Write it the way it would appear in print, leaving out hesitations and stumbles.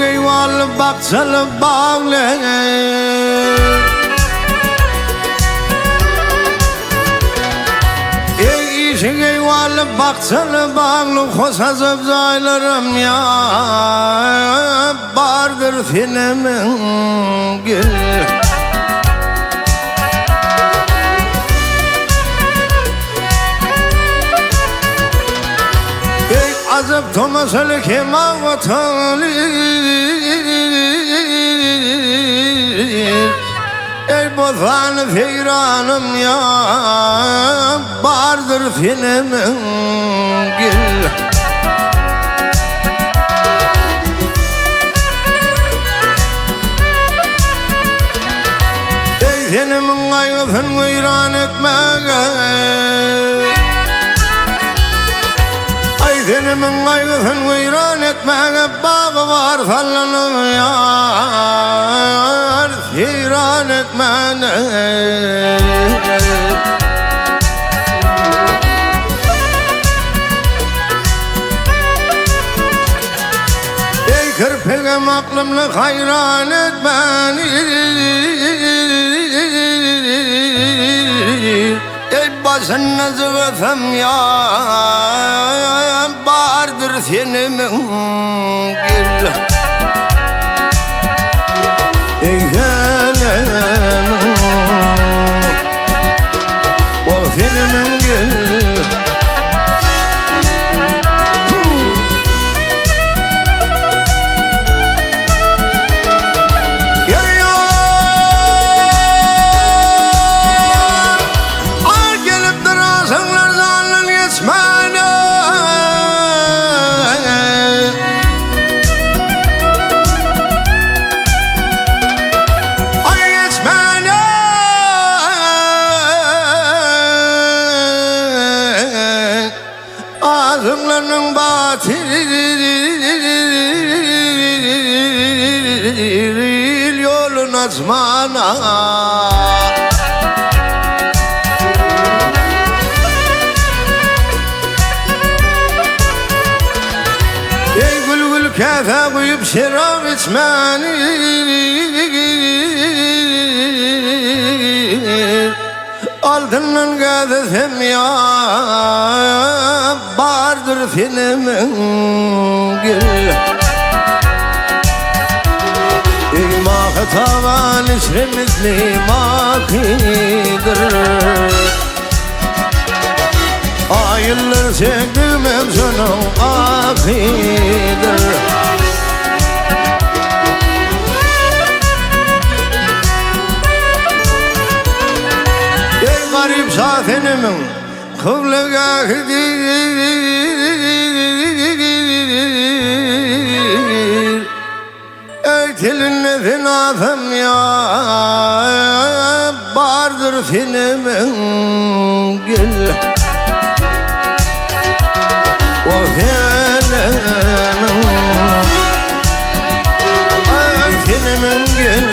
eyvallah baksalı bağlı işin eyvallah baksalı bağlı hosa zıbzaylarım ya bardır filmin gül azıp tomasılı kema vatanı ey bozanı feyranım ya bardır filmin gül ey filimin ayıfın veyran etmeye Dilimin aygıfın veyran etmeye bağı var sallanım yar Feyran etmene Ey kırpılım aklımla hayran etmeni Ey başına zıvıfım ya bardır senin gül Ey gönlüm o senin gül Ağzımlarının batil yolun açmana Ey gül gül kafe koyup şarap içmeni Altından gazesem ya bardır filmin gül İmahı tavan işrimizli makidir Ayılır çektim hepsinin akidir Garip safenimin kıvlıgahidir Ey tilinle finafım ya bardır filmin gül O filmin gül